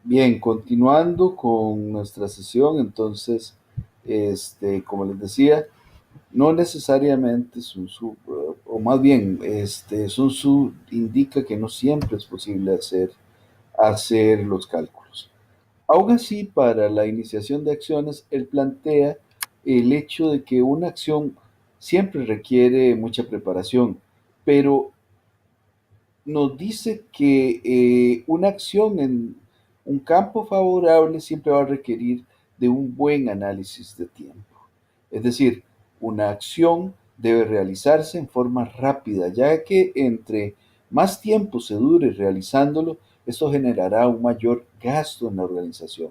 Bien, continuando con nuestra sesión, entonces, como les decía, no necesariamente Sun Tzu, o más bien, Sun Tzu indica que no siempre es posible hacer los cálculos. Aún así, para la iniciación de acciones, él plantea el hecho de que una acción siempre requiere mucha preparación, pero nos dice que una acción en un campo favorable siempre va a requerir de un buen análisis de tiempo. Es decir, una acción debe realizarse en forma rápida, ya que entre más tiempo se dure realizándolo, esto generará un mayor gasto en la organización.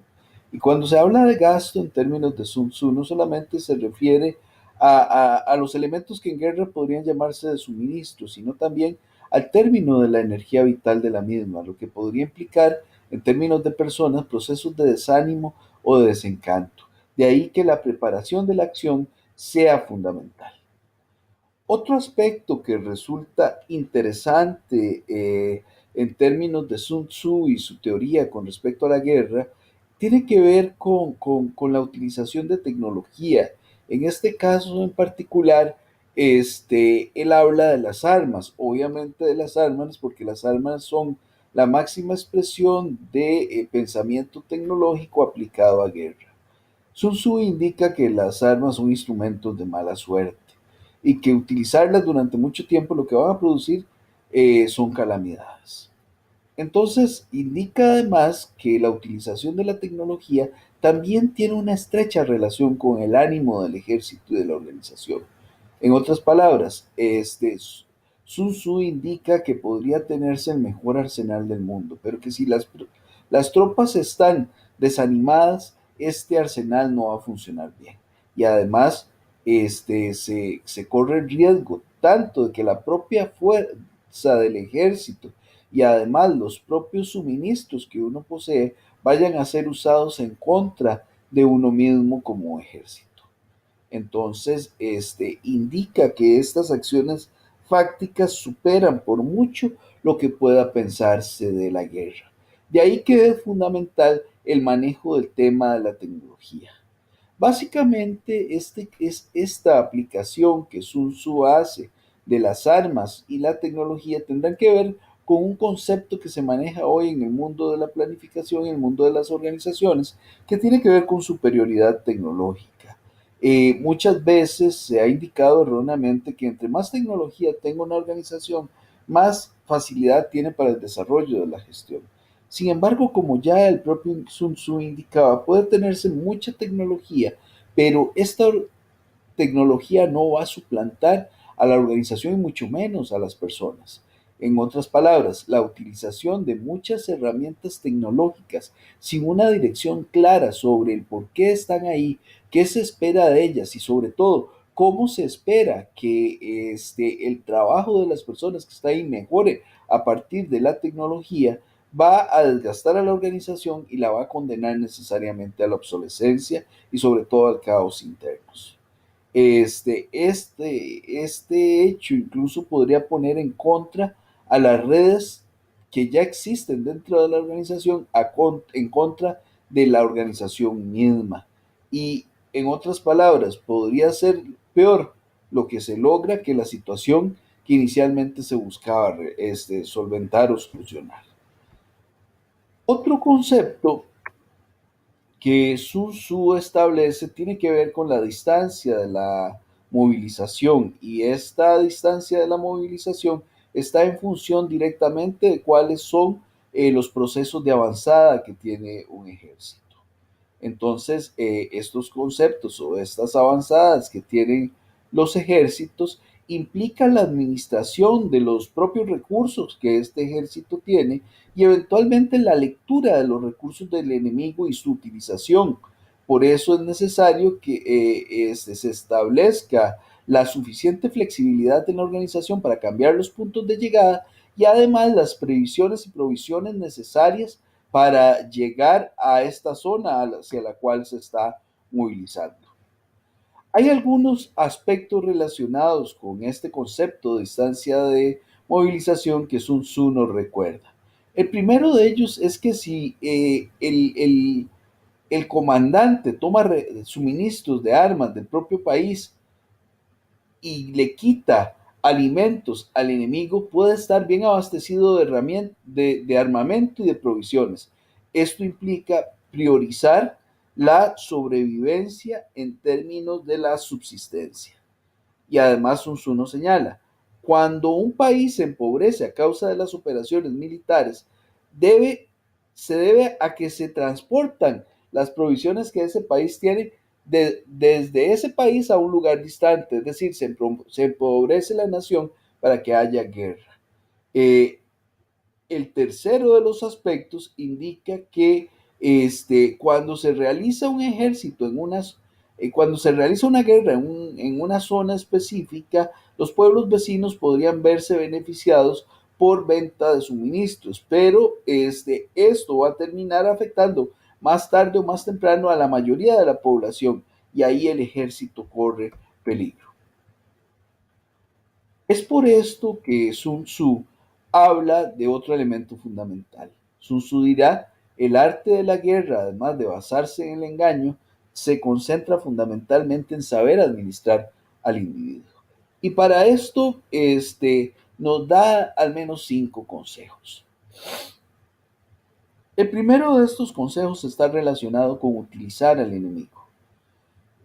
Y cuando se habla de gasto en términos de Sun Tzu, no solamente se refiere a los elementos que en guerra podrían llamarse de suministro, sino también al término de la energía vital de la misma, lo que podría implicar, en términos de personas, procesos de desánimo o de desencanto. De ahí que la preparación de la acción sea fundamental. Otro aspecto que resulta interesante en términos de Sun Tzu y su teoría con respecto a la guerra tiene que ver con la utilización de tecnología. En este caso en particular, él habla de las armas, obviamente de las armas, porque las armas son la máxima expresión de pensamiento tecnológico aplicado a guerra. Sun Tzu indica que las armas son instrumentos de mala suerte y que utilizarlas durante mucho tiempo lo que van a producir son calamidades. Entonces, indica además que la utilización de la tecnología también tiene una estrecha relación con el ánimo del ejército y de la organización. En otras palabras, Sun Tzu indica que podría tenerse el mejor arsenal del mundo, pero que si las tropas están desanimadas, este arsenal no va a funcionar bien. Y además, se corre el riesgo tanto de que la propia fuerza del ejército y además los propios suministros que uno posee vayan a ser usados en contra de uno mismo como ejército. Entonces, indica que estas acciones fácticas superan por mucho lo que pueda pensarse de la guerra. De ahí que es fundamental el manejo del tema de la tecnología. Básicamente, es esta aplicación que Sun Tzu hace de las armas y la tecnología tendrán que ver con un concepto que se maneja hoy en el mundo de la planificación y en el mundo de las organizaciones, que tiene que ver con superioridad tecnológica. Muchas veces se ha indicado erróneamente que entre más tecnología tenga una organización, más facilidad tiene para el desarrollo de la gestión. Sin embargo, como ya el propio Sun Tzu indicaba, puede tenerse mucha tecnología, pero esta tecnología no va a suplantar a la organización y mucho menos a las personas. En otras palabras, la utilización de muchas herramientas tecnológicas sin una dirección clara sobre el por qué están ahí, qué se espera de ellas y sobre todo cómo se espera que el trabajo de las personas que está ahí mejore a partir de la tecnología, va a desgastar a la organización y la va a condenar necesariamente a la obsolescencia y sobre todo al caos internos. Este hecho incluso podría poner en contra a las redes que ya existen dentro de la organización en contra de la organización misma. Y en otras palabras, podría ser peor lo que se logra que la situación que inicialmente se buscaba solventar o solucionar. Otro concepto que Sun Tzu establece tiene que ver con la distancia de la movilización y esta distancia de la movilización está en función directamente de cuáles son los procesos de avanzada que tiene un ejército. Entonces, estos conceptos o estas avanzadas que tienen los ejércitos implican la administración de los propios recursos que este ejército tiene y eventualmente la lectura de los recursos del enemigo y su utilización. Por eso es necesario que se establezca la suficiente flexibilidad en la organización para cambiar los puntos de llegada y además las previsiones y provisiones necesarias para llegar a esta zona hacia la cual se está movilizando. Hay algunos aspectos relacionados con este concepto de distancia de movilización que Sun Tzu nos recuerda. El primero de ellos es que si el comandante toma suministros de armas del propio país y le quita alimentos al enemigo, puede estar bien abastecido de armamento y de provisiones. Esto implica priorizar la sobrevivencia en términos de la subsistencia. Y además Sun Tzu nos señala, cuando un país se empobrece a causa de las operaciones militares, debe, se debe a que se transportan las provisiones que ese país tiene desde ese país a un lugar distante, es decir, se empobrece la nación para que haya guerra. Eh, el tercero de los aspectos indica que cuando se realiza un ejército cuando se realiza una guerra en una zona específica, los pueblos vecinos podrían verse beneficiados por venta de suministros, pero esto va a terminar afectando más tarde o más temprano a la mayoría de la población y ahí el ejército corre peligro. Es por esto que Sun Tzu habla de otro elemento fundamental. Sun Tzu dirá, el arte de la guerra, además de basarse en el engaño, se concentra fundamentalmente en saber administrar al individuo. Y para esto, nos da al menos 5 consejos. El primero de estos consejos está relacionado con utilizar al enemigo.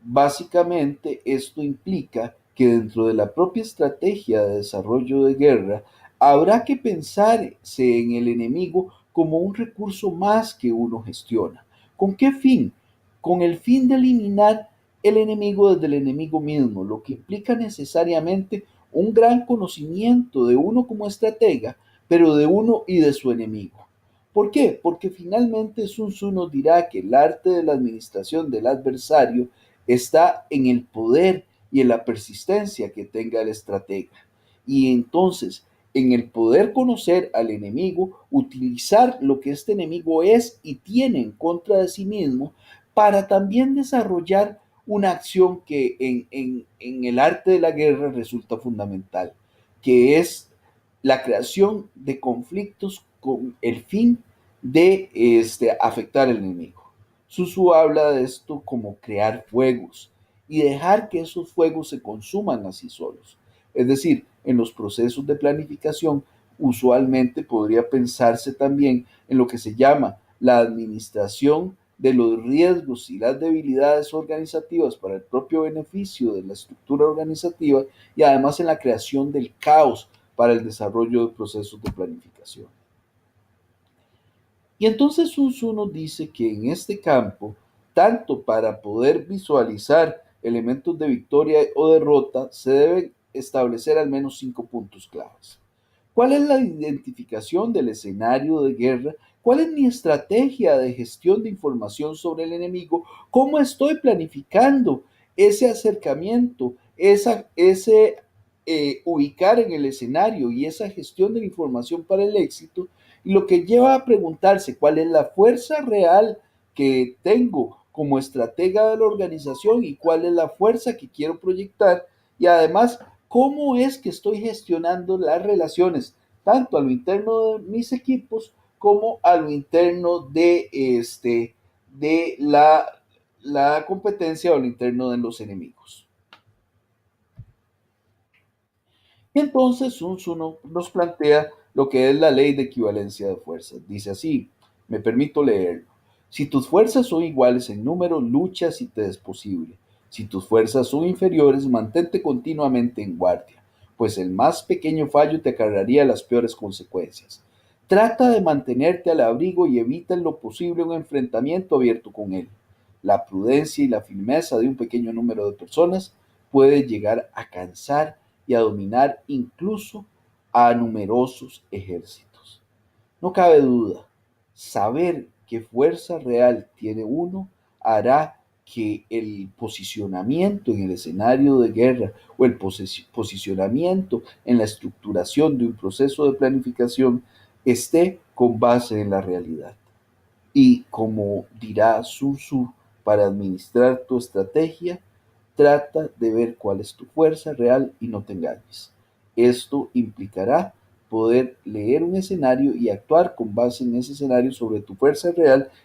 Básicamente, esto implica que dentro de la propia estrategia de desarrollo de guerra, habrá que pensarse en el enemigo como un recurso más que uno gestiona. ¿Con qué fin? Con el fin de eliminar el enemigo desde el enemigo mismo, lo que implica necesariamente un gran conocimiento de uno como estratega, pero de uno y de su enemigo. ¿Por qué? Porque finalmente Sun Tzu nos dirá que el arte de la administración del adversario está en el poder y en la persistencia que tenga el estratega. Y entonces, en el poder conocer al enemigo, utilizar lo que este enemigo es y tiene en contra de sí mismo para también desarrollar una acción que en el arte de la guerra resulta fundamental, que es la creación de conflictos con el fin de afectar al enemigo. Susu habla de esto como crear fuegos y dejar que esos fuegos se consuman así solos. Es decir, en los procesos de planificación usualmente podría pensarse también en lo que se llama la administración de los riesgos y las debilidades organizativas para el propio beneficio de la estructura organizativa y además en la creación del caos para el desarrollo de procesos de planificación. Y entonces Sun Tzu nos dice que en este campo, tanto para poder visualizar elementos de victoria o derrota, se deben establecer al menos 5 puntos claves. ¿Cuál es la identificación del escenario de guerra? ¿Cuál es mi estrategia de gestión de información sobre el enemigo? ¿Cómo estoy planificando ese acercamiento, ese ubicar en el escenario y esa gestión de la información para el éxito? Y lo que lleva a preguntarse cuál es la fuerza real que tengo como estratega de la organización y cuál es la fuerza que quiero proyectar y además cómo es que estoy gestionando las relaciones tanto a lo interno de mis equipos como a lo interno de la competencia o lo interno de los enemigos. Y entonces Sun Tzu nos plantea lo que es la ley de equivalencia de fuerzas. Dice así, me permito leerlo. Si tus fuerzas son iguales en número, lucha si te es posible. Si tus fuerzas son inferiores, mantente continuamente en guardia, pues el más pequeño fallo te acarrearía las peores consecuencias. Trata de mantenerte al abrigo y evita en lo posible un enfrentamiento abierto con él. La prudencia y la firmeza de un pequeño número de personas puede llegar a cansar y a dominar incluso a numerosos ejércitos. No cabe duda, saber qué fuerza real tiene uno hará que el posicionamiento en el escenario de guerra o el posicionamiento en la estructuración de un proceso de planificación esté con base en la realidad. Y como dirá Sun Tzu, para administrar tu estrategia, trata de ver cuál es tu fuerza real y no te engañes. Esto implicará poder leer un escenario y actuar con base en ese escenario sobre tu fuerza real